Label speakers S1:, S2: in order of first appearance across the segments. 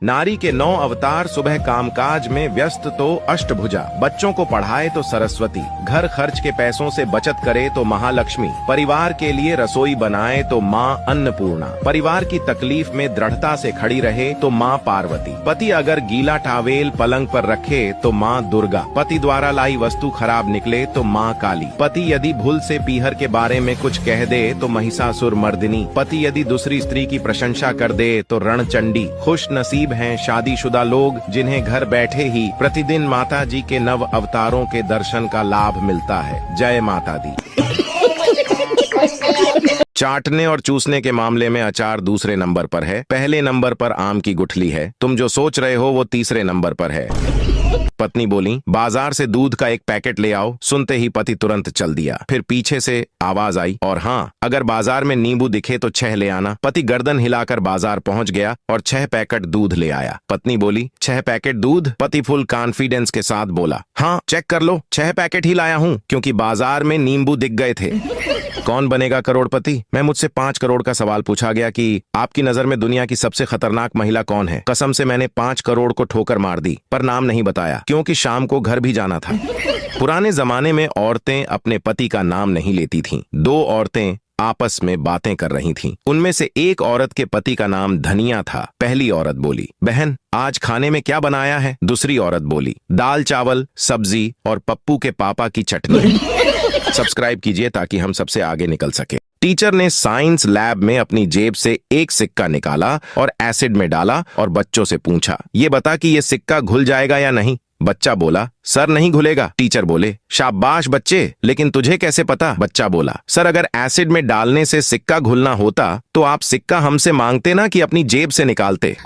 S1: नारी के 9 अवतार, सुबह कामकाज में व्यस्त तो अष्टभुजा, बच्चों को पढ़ाए तो सरस्वती, घर खर्च के पैसों से बचत करे तो महालक्ष्मी, परिवार के लिए रसोई बनाए तो माँ अन्नपूर्णा, परिवार की तकलीफ में दृढ़ता से खड़ी रहे तो माँ पार्वती, पति अगर गीला टावेल पलंग पर रखे तो माँ दुर्गा, पति द्वारा लाई वस्तु खराब निकले तो माँ काली, पति यदि भूल से पीहर के बारे में कुछ कह दे तो महिषासुर मर्दिनी, पति यदि दूसरी स्त्री की प्रशंसा कर दे तो रणचंडी। खुश नसीब हैं शादीशुदा लोग जिन्हें घर बैठे ही प्रतिदिन माता जी के नव अवतारों के दर्शन का लाभ मिलता है। जय माता दी। चाटने और चूसने के मामले में अचार दूसरे नंबर पर है, पहले नंबर पर आम की गुठली है, तुम जो सोच रहे हो वो तीसरे नंबर पर है। पत्नी बोली, बाजार से दूध का एक पैकेट ले आओ। सुनते ही पति तुरंत चल दिया। फिर पीछे से आवाज आई, और हाँ, अगर बाजार में नींबू दिखे तो 6 ले आना। पति गर्दन हिलाकर बाजार पहुंच गया और 6 पैकेट दूध ले आया। पत्नी बोली, 6 पैकेट दूध? पति फुल कॉन्फिडेंस के साथ बोला, हाँ चेक कर लो, 6 पैकेट ही लाया हूँ, क्योंकि बाजार में नींबू दिख गए थे। कौन बनेगा करोड़पति? मैं मुझसे 5 करोड़ का सवाल पूछा गया कि आपकी नजर में दुनिया की सबसे खतरनाक महिला कौन है। कसम से मैंने 5 करोड़ को ठोकर मार दी, पर नाम नहीं बताया, क्योंकि शाम को घर भी जाना था। पुराने जमाने में औरतें अपने पति का नाम नहीं लेती थीं। 2 औरतें आपस में बातें कर रही थीं। उनमें से एक औरत के पति का नाम धनिया था। पहली औरत बोली, बहन आज खाने में क्या बनाया है? दूसरी औरत बोली, दाल चावल सब्जी और पप्पू के पापा की चटनी। सब्सक्राइब कीजिए ताकि हम सबसे आगे निकल सके। टीचर ने साइंस लैब में अपनी जेब से एक सिक्का निकाला और एसिड में डाला और बच्चों से पूछा, ये बता कि ये सिक्का घुल जाएगा या नहीं? बच्चा बोला, सर नहीं घुलेगा। टीचर बोले, शाबाश बच्चे, लेकिन तुझे कैसे पता? बच्चा बोला, सर अगर एसिड में डालने से सिक्का घुलना होता तो आप सिक्का हमसे मांगते ना कि अपनी जेब से निकालते।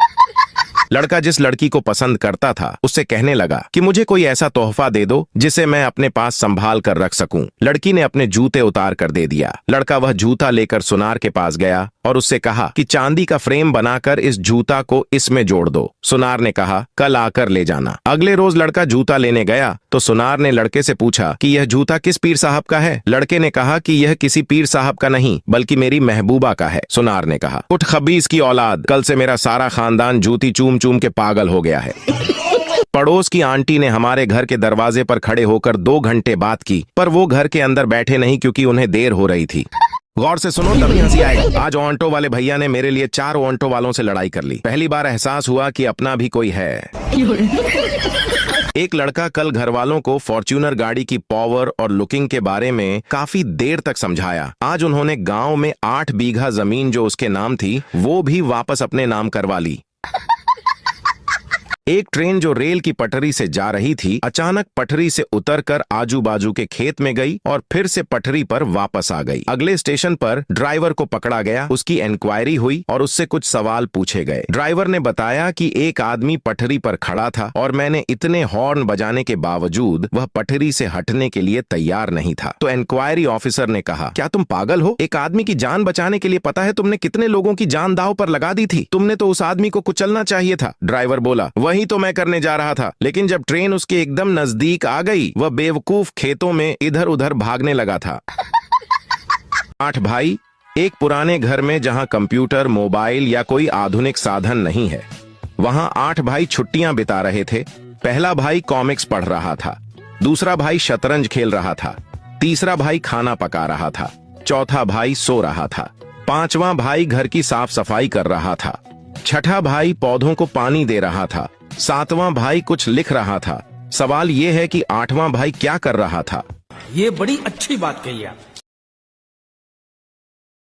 S1: लड़का जिस लड़की को पसंद करता था उससे कहने लगा कि मुझे कोई ऐसा तोहफा दे दो जिसे मैं अपने पास संभाल कर रख सकूं। लड़की ने अपने जूते उतार कर दे दिया। लड़का वह जूता लेकर सुनार के पास गया और उससे कहा कि चांदी का फ्रेम बनाकर इस जूता को इसमें जोड़ दो। सुनार ने कहा, कल आकर ले जाना। अगले रोज लड़का जूता लेने गया तो सुनार ने लड़के से पूछा कि यह जूता किस पीर साहब का है? लड़के ने कहा कि यह किसी पीर साहब का नहीं बल्कि मेरी महबूबा का है। सुनार ने कहा, उठ खबीस की औलाद, कल से मेरा सारा खानदान जूती चूम चूम के पागल हो गया है। पड़ोस की आंटी ने हमारे घर के दरवाजे पर खड़े होकर 2 घंटे बात की, पर वो घर के अंदर बैठे नहीं क्योंकि उन्हें देर हो रही थी। गौर से सुनो तभी हंसी आएगी। आज ऑन्टो वाले भैया ने मेरे लिए 4 ऑन्टो वालों से लड़ाई कर ली। पहली बार एहसास हुआ कि अपना भी कोई है। एक लड़का कल घर वालों को फॉर्च्यूनर गाड़ी की पावर और लुकिंग के बारे में काफी देर तक समझाया। आज उन्होंने गांव में 8 बीघा जमीन जो उसके नाम थी वो भी वापस अपने नाम करवा ली। एक ट्रेन जो रेल की पटरी से जा रही थी अचानक पटरी से उतरकर आजू बाजू के खेत में गई और फिर से पटरी पर वापस आ गई। अगले स्टेशन पर ड्राइवर को पकड़ा गया, उसकी इंक्वायरी हुई और उससे कुछ सवाल पूछे गए। ड्राइवर ने बताया कि एक आदमी पटरी पर खड़ा था और मैंने इतने हॉर्न बजाने के बावजूद वह पटरी से हटने के लिए तैयार नहीं था। तो इंक्वायरी ऑफिसर ने कहा, क्या तुम पागल हो? एक आदमी की जान बचाने के लिए पता है तुमने कितने लोगों की जान दांव पर लगा दी थी? तुमने तो उस आदमी को कुचलना चाहिए था। ड्राइवर बोला, वही तो मैं करने जा रहा था, लेकिन जब ट्रेन उसके एकदम नजदीक आ गई वह बेवकूफ खेतों में इधर उधर भागने लगा था। 8 भाई एक पुराने घर में जहां कंप्यूटर, मोबाइल या कोई आधुनिक साधन नहीं है, वहां 8 भाई छुट्टियां बिता रहे थे। पहला भाई कॉमिक्स पढ़ रहा था, दूसरा भाई शतरंज खेल रहा था, तीसरा भाई खाना पका रहा था, चौथा भाई सो रहा था, 5वां भाई घर की साफ सफाई कर रहा था, 6ठा भाई पौधों को पानी दे रहा था, 7वां भाई कुछ लिख रहा था। सवाल ये है कि 8वां भाई क्या कर रहा था?
S2: ये बड़ी अच्छी बात कही आप।